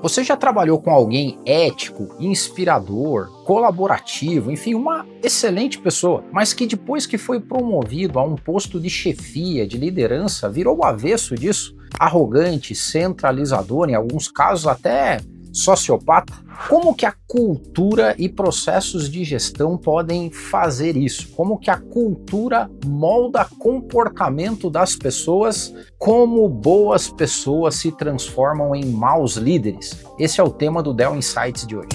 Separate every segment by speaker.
Speaker 1: Você já trabalhou com alguém ético, inspirador, colaborativo, enfim, uma excelente pessoa, mas que depois que foi promovido a um posto de chefia, de liderança, virou o avesso disso? Arrogante, centralizador, em alguns casos até sociopata? Como que a cultura e processos de gestão podem fazer isso? Como que a cultura molda comportamento das pessoas? Como boas pessoas se transformam em maus líderes? Esse é o tema do Dell Insights de hoje.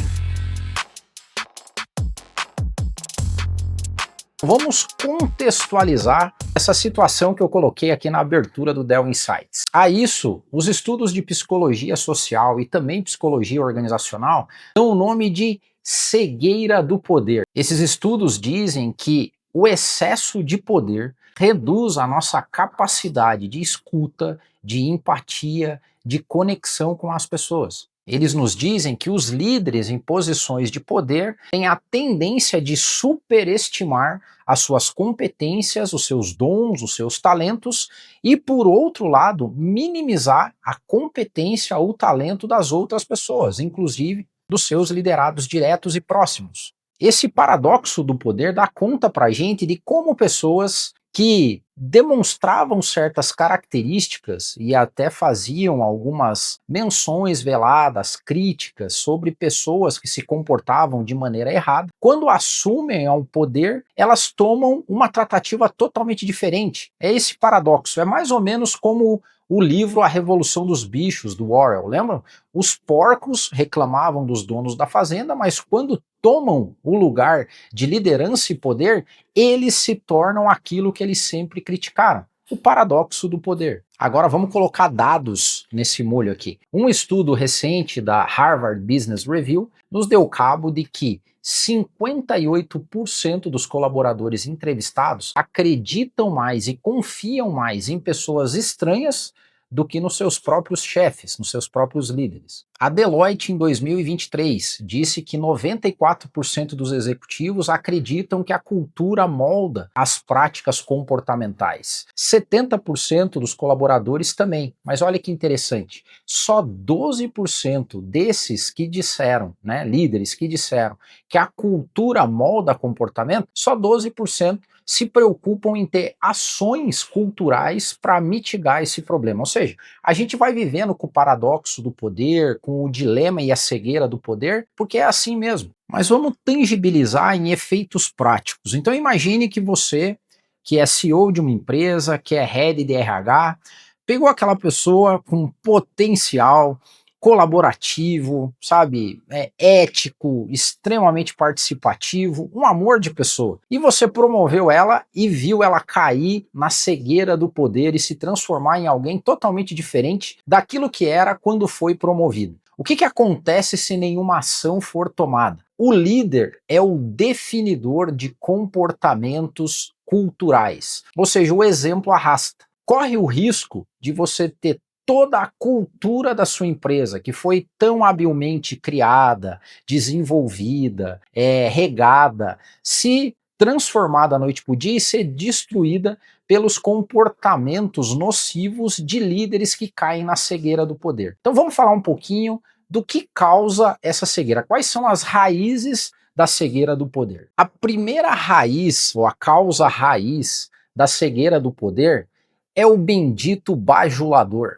Speaker 1: Vamos contextualizar essa situação que eu coloquei aqui na abertura do Dell Insights. A isso, os estudos de psicologia social e também psicologia organizacional dão o nome de cegueira do poder. Esses estudos dizem que o excesso de poder reduz a nossa capacidade de escuta, de empatia, de conexão com as pessoas. Eles nos dizem que os líderes em posições de poder têm a tendência de superestimar as suas competências, os seus dons, os seus talentos e, por outro lado, minimizar a competência ou o talento das outras pessoas, inclusive dos seus liderados diretos e próximos. Esse paradoxo do poder dá conta pra gente de como pessoas que demonstravam certas características e até faziam algumas menções veladas, críticas sobre pessoas que se comportavam de maneira errada, quando assumem ao poder, elas tomam uma tratativa totalmente diferente. É esse paradoxo, é mais ou menos como o livro A Revolução dos Bichos, do Orwell, lembram? Os porcos reclamavam dos donos da fazenda, mas quando tomam o lugar de liderança e poder, eles se tornam aquilo que eles sempre criticaram. O paradoxo do poder. Agora vamos colocar dados nesse molho aqui. Um estudo recente da Harvard Business Review nos deu cabo de que 58% dos colaboradores entrevistados acreditam mais e confiam mais em pessoas estranhas do que nos seus próprios chefes, nos seus próprios líderes. A Deloitte, em 2023, disse que 94% dos executivos acreditam que a cultura molda as práticas comportamentais. 70% dos colaboradores também. Mas olha que interessante, só 12% desses que disseram, líderes que disseram que a cultura molda comportamento, só 12% se preocupam em ter ações culturais para mitigar esse problema. Ou seja, a gente vai vivendo com o paradoxo do poder, com o dilema e a cegueira do poder, porque é assim mesmo. Mas vamos tangibilizar em efeitos práticos. Então imagine que você, que é CEO de uma empresa, que é head de RH, pegou aquela pessoa com potencial, colaborativo, sabe, ético, extremamente participativo, um amor de pessoa. E você promoveu ela e viu ela cair na cegueira do poder e se transformar em alguém totalmente diferente daquilo que era quando foi promovido. O que acontece se nenhuma ação for tomada? O líder é o definidor de comportamentos culturais, ou seja, o exemplo arrasta. Corre o risco de você ter toda a cultura da sua empresa, que foi tão habilmente criada, desenvolvida, regada, se transformar da noite para o dia e ser destruída pelos comportamentos nocivos de líderes que caem na cegueira do poder. Então vamos falar um pouquinho do que causa essa cegueira. Quais são as raízes da cegueira do poder? A primeira raiz, ou a causa raiz da cegueira do poder, é o bendito bajulador.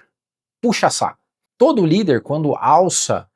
Speaker 1: Puxa-saco. Todo líder, quando alça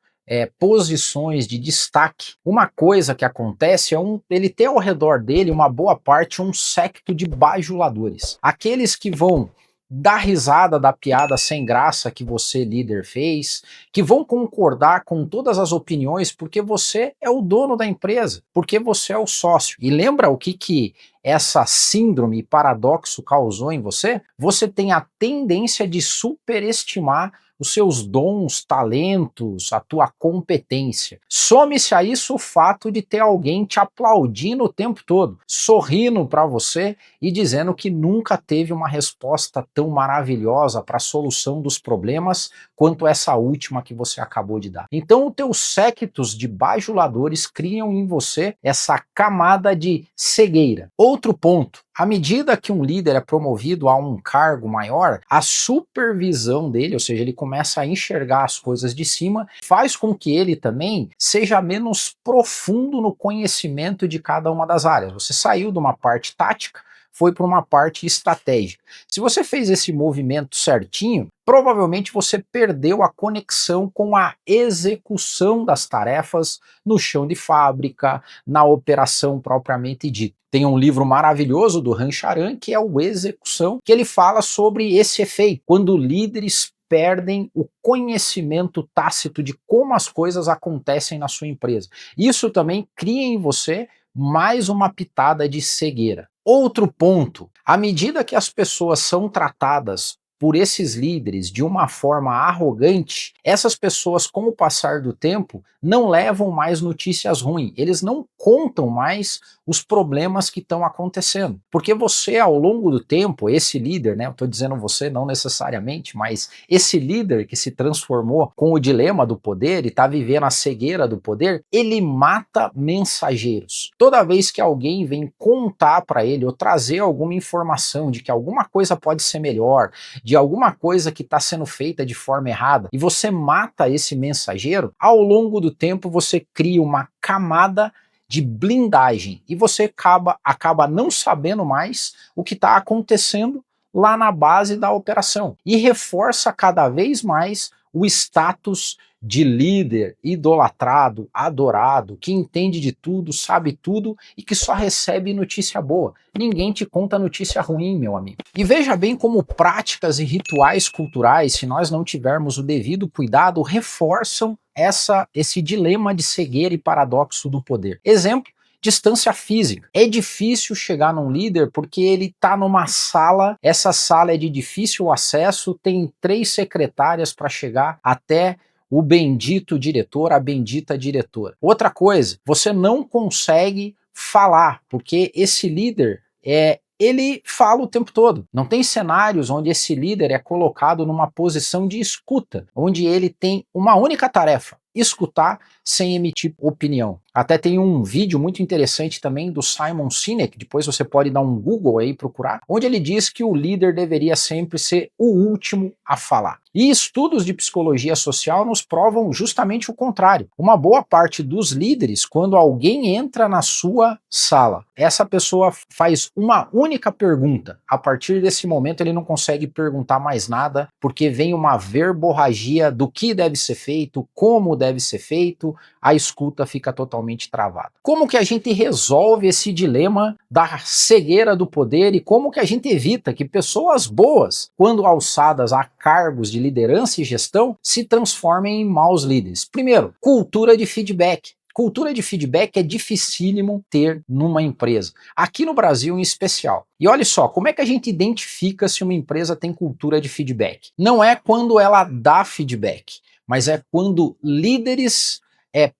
Speaker 1: posições de destaque, uma coisa que acontece é ele ter ao redor dele uma boa parte um séquito de bajuladores. Aqueles que vão dar risada da piada sem graça que você, líder, fez, que vão concordar com todas as opiniões porque você é o dono da empresa, porque você é o sócio. E lembra o que essa síndrome e paradoxo causou em você? Você tem a tendência de superestimar os seus dons, talentos, a tua competência. Some-se a isso o fato de ter alguém te aplaudindo o tempo todo, sorrindo para você e dizendo que nunca teve uma resposta tão maravilhosa para a solução dos problemas quanto essa última que você acabou de dar. Então, os teus séquitos de bajuladores criam em você essa camada de cegueira. Outro ponto, À medida que um líder é promovido a um cargo maior, a supervisão dele, ou seja, ele começa a enxergar as coisas de cima, faz com que ele também seja menos profundo no conhecimento de cada uma das áreas. Você saiu de uma parte tática, foi para uma parte estratégica. Se você fez esse movimento certinho, provavelmente você perdeu a conexão com a execução das tarefas no chão de fábrica, na operação propriamente dita. Tem um livro maravilhoso do Rancharan, que é o Execução, que ele fala sobre esse efeito, quando líderes perdem o conhecimento tácito de como as coisas acontecem na sua empresa. Isso também cria em você mais uma pitada de cegueira. Outro ponto, à medida que as pessoas são tratadas por esses líderes de uma forma arrogante, essas pessoas, com o passar do tempo, não levam mais notícias ruins, eles não contam mais os problemas que estão acontecendo. Porque você, ao longo do tempo, esse líder, né, eu estou dizendo você não necessariamente, mas esse líder que se transformou com o dilema do poder e está vivendo a cegueira do poder, ele mata mensageiros. Toda vez que alguém vem contar para ele ou trazer alguma informação de que alguma coisa pode ser melhor, de alguma coisa que está sendo feita de forma errada, e você mata esse mensageiro, ao longo do tempo você cria uma camada de blindagem e você acaba não sabendo mais o que está acontecendo lá na base da operação e reforça cada vez mais o status de líder idolatrado, adorado, que entende de tudo, sabe tudo e que só recebe notícia boa. Ninguém te conta notícia ruim, meu amigo. E veja bem como práticas e rituais culturais, se nós não tivermos o devido cuidado, reforçam esse dilema de cegueira e paradoxo do poder. Exemplo, distância física. É difícil chegar num líder porque ele está numa sala, essa sala é de difícil acesso, tem 3 secretárias para chegar até o bendito diretor, a bendita diretora. Outra coisa, você não consegue falar, porque esse líder ele fala o tempo todo. Não tem cenários onde esse líder é colocado numa posição de escuta, onde ele tem uma única tarefa: escutar sem emitir opinião. Até tem um vídeo muito interessante também do Simon Sinek, depois você pode dar um Google aí e procurar, onde ele diz que o líder deveria sempre ser o último a falar. E estudos de psicologia social nos provam justamente o contrário. Uma boa parte dos líderes, quando alguém entra na sua sala, essa pessoa faz uma única pergunta. A partir desse momento ele não consegue perguntar mais nada, porque vem uma verborragia do que deve ser feito, como deve ser feito, a escuta fica totalmente travada. Como que a gente resolve esse dilema da cegueira do poder e como que a gente evita que pessoas boas, quando alçadas a cargos de liderança e gestão, se transformem em maus líderes? Primeiro, cultura de feedback. Cultura de feedback é dificílimo ter numa empresa, aqui no Brasil em especial. E olha só, como é que a gente identifica se uma empresa tem cultura de feedback? Não é quando ela dá feedback, mas é quando líderes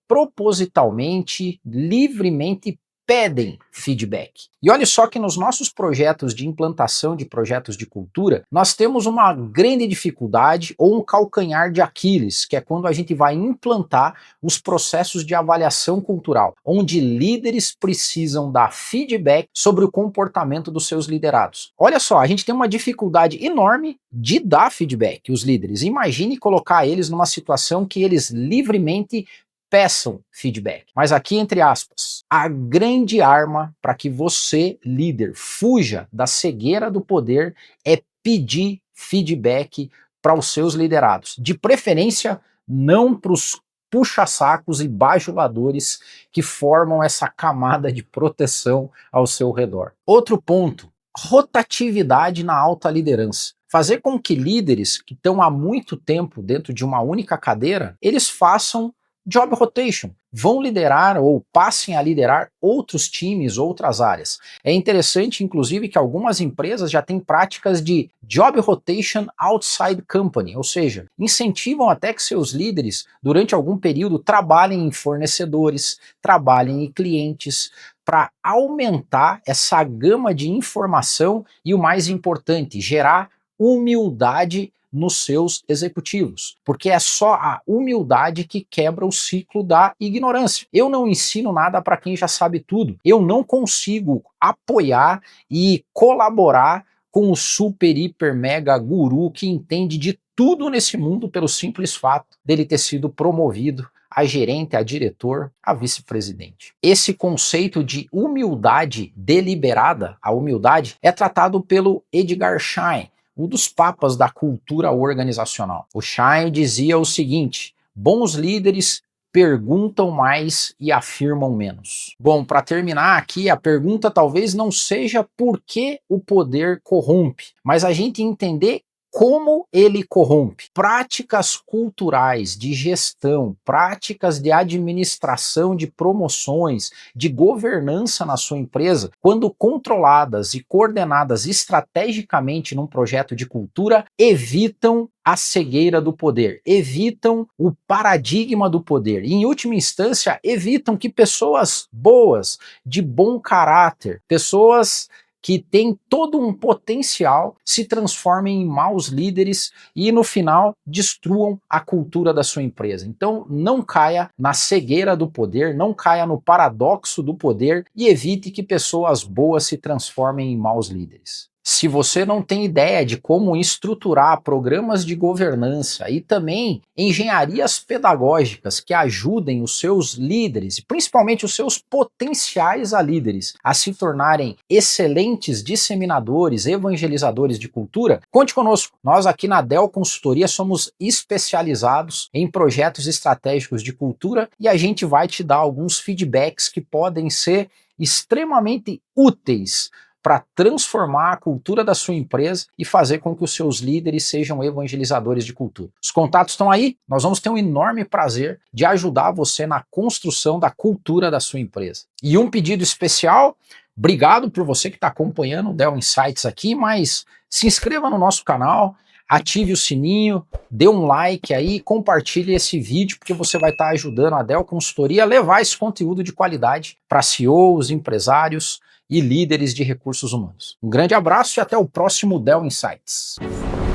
Speaker 1: propositalmente, livremente pedem feedback. E olha só que nos nossos projetos de implantação de projetos de cultura, nós temos uma grande dificuldade ou um calcanhar de Aquiles, que é quando a gente vai implantar os processos de avaliação cultural, onde líderes precisam dar feedback sobre o comportamento dos seus liderados. Olha só, a gente tem uma dificuldade enorme de dar feedback, os líderes. Imagine colocar eles numa situação que eles livremente peçam feedback. Mas aqui, entre aspas, a grande arma para que você, líder, fuja da cegueira do poder é pedir feedback para os seus liderados. De preferência, não para os puxa-sacos e bajuladores que formam essa camada de proteção ao seu redor. Outro ponto, rotatividade na alta liderança. Fazer com que líderes que estão há muito tempo dentro de uma única cadeira, eles façam job rotation, vão liderar ou passem a liderar outros times, outras áreas. É interessante, inclusive, que algumas empresas já têm práticas de job rotation outside company, ou seja, incentivam até que seus líderes, durante algum período, trabalhem em fornecedores, trabalhem em clientes, para aumentar essa gama de informação e, o mais importante, gerar humildade nos seus executivos, porque é só a humildade que quebra o ciclo da ignorância. Eu não ensino nada para quem já sabe tudo. Eu não consigo apoiar e colaborar com o super, hiper, mega guru que entende de tudo nesse mundo pelo simples fato dele ter sido promovido a gerente, a diretor, a vice-presidente. Esse conceito de humildade deliberada, a humildade, é tratado pelo Edgar Schein, um dos papas da cultura organizacional. O Schein dizia o seguinte: bons líderes perguntam mais e afirmam menos. Bom, para terminar aqui, a pergunta talvez não seja por que o poder corrompe, mas a gente entender como ele corrompe. Práticas culturais de gestão, práticas de administração de promoções, de governança na sua empresa, quando controladas e coordenadas estrategicamente num projeto de cultura, evitam a cegueira do poder, evitam o paradigma do poder e, em última instância, evitam que pessoas boas, de bom caráter, pessoas que têm todo um potencial, se transformem em maus líderes e, no final, destruam a cultura da sua empresa. Então, não caia na cegueira do poder, não caia no paradoxo do poder e evite que pessoas boas se transformem em maus líderes. Se você não tem ideia de como estruturar programas de governança e também engenharias pedagógicas que ajudem os seus líderes, principalmente os seus potenciais a líderes, a se tornarem excelentes disseminadores, evangelizadores de cultura, conte conosco. Nós aqui na Dell Consultoria somos especializados em projetos estratégicos de cultura e a gente vai te dar alguns feedbacks que podem ser extremamente úteis para transformar a cultura da sua empresa e fazer com que os seus líderes sejam evangelizadores de cultura. Os contatos estão aí, nós vamos ter um enorme prazer de ajudar você na construção da cultura da sua empresa. E um pedido especial, obrigado por você que está acompanhando o Dell Insights aqui, mas se inscreva no nosso canal, ative o sininho, dê um like aí, compartilhe esse vídeo, porque você vai estar ajudando a Dell Consultoria a levar esse conteúdo de qualidade para CEOs, empresários e líderes de recursos humanos. Um grande abraço e até o próximo Dell Insights.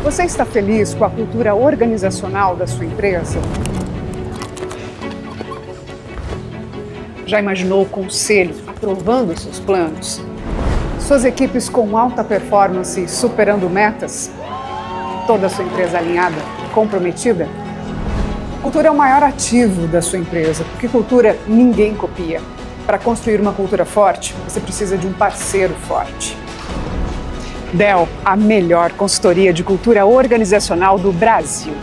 Speaker 2: Você está feliz com a cultura organizacional da sua empresa? Já imaginou o conselho aprovando seus planos? Suas equipes com alta performance e superando metas? Toda a sua empresa alinhada, comprometida? Cultura é o maior ativo da sua empresa, porque cultura ninguém copia. Para construir uma cultura forte, você precisa de um parceiro forte. Dell, a melhor consultoria de cultura organizacional do Brasil.